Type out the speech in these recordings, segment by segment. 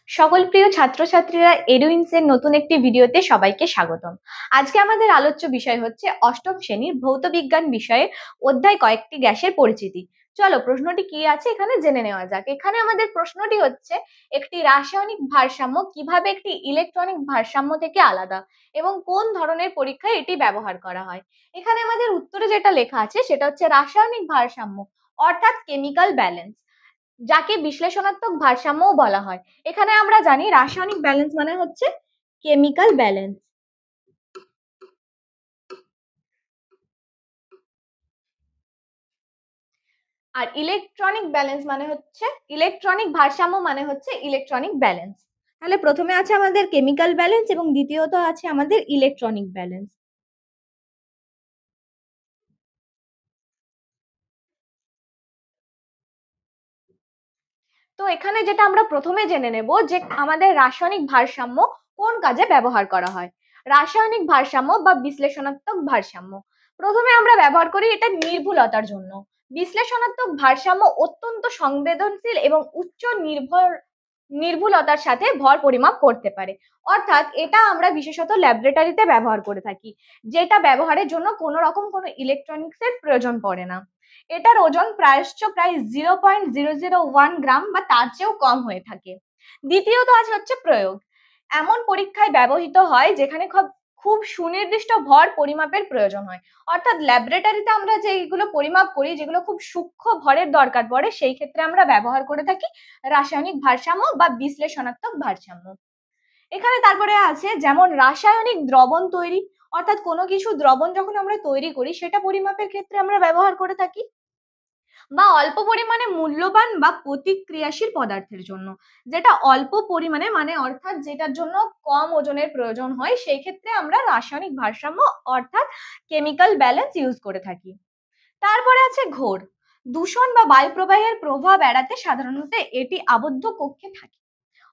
সকল প্রিয় ছাত্রছাত্রীরা এডুইন্স এর নতুন একটি ভিডিওতে সবাইকে স্বাগতম। আজকে আমাদের আলোচ্য বিষয় হচ্ছে অষ্টম শ্রেণীর ভৌত বিজ্ঞান বিষয়ে অধ্যায় কয়েকটি গ্যাসের পরিচিতি। চলো প্রশ্নটি কি আছে এখানে জেনে নেওয়া যাক। এখানে আমাদের প্রশ্নটি হচ্ছে একটি রাসায়নিক ভারসাম্য কিভাবে একটি ইলেকট্রনিক ভারসাম্য থেকে আলাদা এবং কোন ধরনের পরীক্ষায় এটি ব্যবহার করা হয়। এখানে আমাদের উত্তরে যেটা লেখা আছে সেটা হচ্ছে রাসায়নিক ভারসাম্য অর্থাৎ কেমিক্যাল ব্যালেন্স, যাকে বিশ্লেষণাত্মক ভারসাম্যও বলা হয়। এখানে আমরা জানি রাসায়নিক ব্যালেন্স মানে হচ্ছে কেমিক্যাল ব্যালেন্স, আর ইলেকট্রনিক ব্যালেন্স মানে হচ্ছে ইলেকট্রনিক ভারসাম্য মানে হচ্ছে ইলেকট্রনিক ব্যালেন্স। তাহলে প্রথমে আছে আমাদের কেমিক্যাল ব্যালেন্স এবং দ্বিতীয়ত আছে আমাদের ইলেকট্রনিক ব্যালেন্স। তো এখানে যেটা আমরা প্রথমে জেনে নেব যে আমাদের রাসায়নিক ভারসাম্য কোন কাজে ব্যবহার করা হয়। রাসায়নিক ভারসাম্য বা বিশ্লেষণাত্মক ভারসাম্য প্রথমে আমরা ব্যবহার করি এটা নির্ভুলতার জন্য। বিশ্লেষণাত্মক ভারসাম্য অত্যন্ত সংবেদনশীল এবং উচ্চ নির্ভুলতার সাথে ভর পরিমাপ করতে পারে। অর্থাৎ এটা আমরা বিশেষত ল্যাবরেটরিতে ব্যবহার করে থাকি, যেটা ব্যবহারের জন্য কোনো রকম কোনো ইলেকট্রনিক্সের প্রয়োজন পড়ে না। এটার ওজন প্রায় 0.001 গ্রাম বা তার চেয়েও কম হয়ে থাকে। দ্বিতীয়ত আছে হচ্ছে প্রয়োগ। এমন পরীক্ষায় ব্যবহৃত হয় যেখানে খুব সুনির্দিষ্ট ভর পরিমাপের প্রয়োজন হয়। অর্থাৎ ল্যাবরেটরিতে আমরা যেগুলো পরিমাপ করি, যেগুলো খুব সূক্ষ্ম ভরের দরকার পড়ে, সেই ক্ষেত্রে আমরা ব্যবহার করে থাকি রাসায়নিক ভারসাম্য বা বিশ্লেষণাত্মক ভারসাম্য। এখানে তারপরে আছে যেমন রাসায়নিক দ্রবণ তৈরি, অর্থাৎ কোনো কিছু দ্রবণ যখন আমরা তৈরি করি সেটা পরিমাপের ক্ষেত্রে আমরা ব্যবহার করে থাকি, বা অল্প পরিমাণে মূল্যবান বা প্রতিক্রিয়াশীল পদার্থের জন্য। যেটা অল্প পরিমাণে মানে অর্থাৎ যেটার জন্য কম ওজনের প্রয়োজন হয়, সেই ক্ষেত্রে আমরা রাসায়নিক ভারসাম্য অর্থাৎ কেমিক্যাল ব্যালেন্স ইউজ করে থাকি। তারপরে আছে ঘোর। দূষণ বা বায়ু প্রবাহের প্রভাব এড়াতে সাধারণত এটি আবদ্ধ কক্ষে থাকে।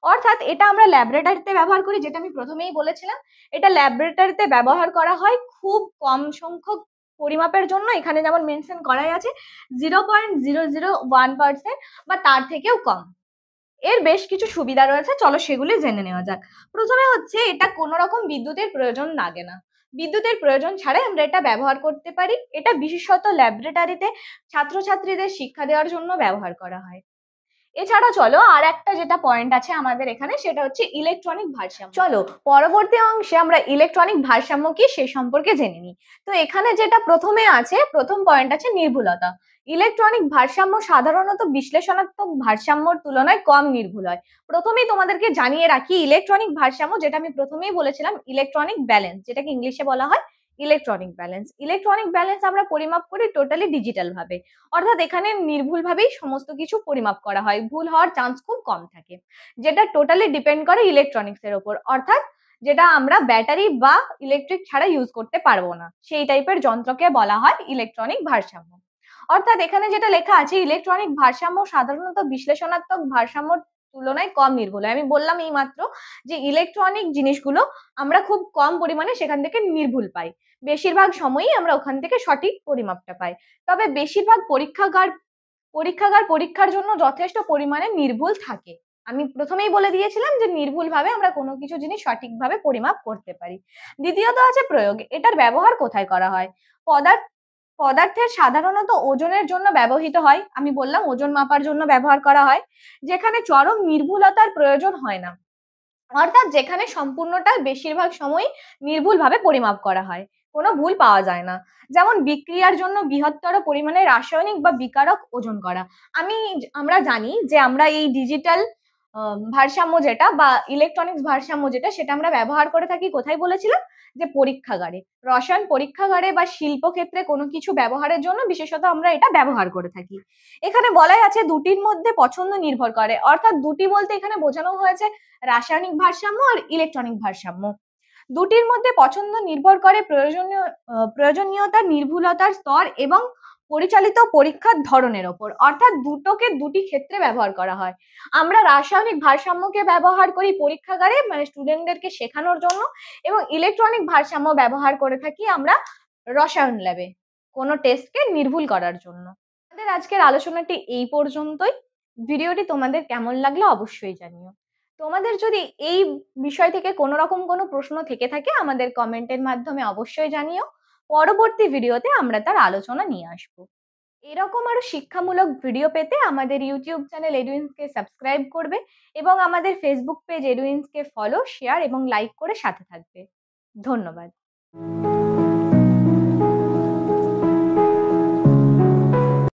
অর্থাৎ এটা আমরা ল্যাবরেটরিতে ব্যবহার করি, যেটা আমি প্রথমেই বলেছিলাম। এটা ল্যাবরেটরিতে ব্যবহার করা হয় খুব কম সংখ্যক পরিমাপের জন্য। এখানে যেমন মেনশন করাই আছে 0.001% বা তার থেকেও কম। এর বেশ কিছু সুবিধা রয়েছে, চলো সেগুলি জেনে নেওয়া যাক। প্রথমে হচ্ছে এটা কোনো রকম বিদ্যুতের প্রয়োজন লাগে না। বিদ্যুতের প্রয়োজন ছাড়াই আমরা এটা ব্যবহার করতে পারি। এটা বিশেষত ল্যাবরেটরিতে ছাত্রছাত্রীদের শিক্ষা দেওয়ার জন্য ব্যবহার করা হয়। এছাড়া চলো আর একটা যেটা পয়েন্ট আছে আমাদের এখানে, সেটা হচ্ছে ইলেকট্রনিক ভারসাম্য। চলো পরবর্তী অংশে আমরা ইলেকট্রনিক ভারসাম্য কি সে সম্পর্কে জেনে নিই। তো এখানে যেটা প্রথমে আছে, প্রথম পয়েন্ট আছে নির্ভুলতা। ইলেকট্রনিক ভারসাম্য সাধারণত বিশ্লেষণাত্মক ভারসাম্যর তুলনায় কম নির্ভুল হয়। প্রথমেই তোমাদেরকে জানিয়ে রাখি, ইলেকট্রনিক ভারসাম্য যেটা আমি প্রথমেই বলেছিলাম ইলেকট্রনিক ব্যালেন্স, যেটাকে ইংলিশে বলা হয় ইলেকট্রনিক ব্যালেন্স। ইলেকট্রনিক ব্যালেন্স আমরা পরিমাপ করি টোটালি ডিজিটাল ভাবে, অর্থাৎ এখানে নির্ভুল ভাবেই সমস্ত কিছু পরিমাপ করা হয়, ভুল হওয়ার চান্স খুব কম থাকে। যেটা টোটালি ডিপেন্ড করে ইলেকট্রনিক্স এর উপর, অর্থাৎ যেটা আমরা ব্যাটারি বা ইলেকট্রিক ছাড়া ইউজ করতে পারবো না, সেই টাইপের যন্ত্রকে বলা হয় ইলেকট্রনিক ভারসাম্য। অর্থাৎ এখানে যেটা লেখা আছে ইলেকট্রনিক ভারসাম্য সাধারণত বিশ্লেষণাত্মক ভারসাম্যর তুলনায় কম নির্ভুল হয়। আমি বললাম এই মাত্র যে ইলেকট্রনিক জিনিসগুলো আমরা খুব কম পরিমাণে সেখান থেকে নির্ভুল পাই, বেশিরভাগ সময়ই আমরা ওখান থেকে সঠিক পরিমাপটা পাই। তবে বেশিরভাগ পরীক্ষার জন্য যথেষ্ট পরিমাণে নির্ভুল থাকে। আমি প্রথমেই বলে দিয়েছিলাম যে নির্ভুল ভাবে আমরা কোনো কিছু জিনিস সঠিকভাবে পরিমাপ করতে পারি। দ্বিতীয়ত আছে প্রয়োগ। এটার ব্যবহার কোথায় করা হয়? পদার্থের সাধারণত ওজনের জন্য ব্যবহৃত হয়। আমি বললাম ওজন মাপার জন্য ব্যবহার করা হয়, যেখানে চরম নির্ভুলতার প্রয়োজন হয় না, অর্থাৎ যেখানে সম্পূর্ণটা বেশিরভাগ সময় নির্ভুল ভাবে পরিমাপ করা হয়, কোনো ভুল পাওয়া যায় না। যেমন বিক্রিয়ার জন্য বৃহত্তর পরিমাণে রাসায়নিক বা বিকারক ওজন করা। আমরা জানি যে আমরা এই ডিজিটাল ভারসাম্য যেটা বা ইলেকট্রনিক্স ভারসাম্য যেটা, সেটা আমরা ব্যবহার করে থাকি কোথায় বলেছিলাম, যে পরীক্ষাগারে, রসায়ন পরীক্ষাগারে বা শিল্পক্ষেত্রে কোনো কিছু ব্যবহারের জন্য বিশেষত আমরা এটা ব্যবহার করে থাকি। এখানে বলাই আছে দুটির মধ্যে পছন্দ নির্ভর করে, অর্থাৎ দুটি বলতে এখানে বোঝানো হয়েছে রাসায়নিক ভারসাম্য আর ইলেকট্রনিক ভারসাম্য। দুটির মধ্যে পছন্দ নির্ভর করে প্রয়োজনীয়তা, নির্ভুলতার স্তর এবং পরিচালিত পরীক্ষার ধরনের ওপর। অর্থাৎ দুটোকে দুটি ক্ষেত্রে ব্যবহার করা হয়। আমরা রাসায়নিক ভারসাম্যকে ব্যবহার করি পরীক্ষাগারে, মানে স্টুডেন্টদেরকে শেখানোর জন্য, এবং ইলেকট্রনিক ভারসাম্য ব্যবহার করে থাকি আমরা রসায়ন ল্যাবে কোনো টেস্টকে নির্ভুল করার জন্য। আমাদের আজকের আলোচনাটি এই পর্যন্তই। ভিডিওটি তোমাদের কেমন লাগলো অবশ্যই জানিও। তোমাদের যদি এই বিষয় থেকে কোনো রকম কোনো প্রশ্ন থেকে থাকে আমাদের কমেন্টের মাধ্যমে অবশ্যই জানিও। পরবর্তী ভিডিওতে আমরা তার আলোচনা নিয়ে আসবো। এরকম আরো শিক্ষামূলক ভিডিও পেতে আমাদের ইউটিউব চ্যানেল এডুইন্সকে সাবস্ক্রাইব করবে এবং আমাদের ফেসবুক পেজ এডুইন্সকে ফলো, শেয়ার এবং লাইক করে সাথে থাকবে। ধন্যবাদ।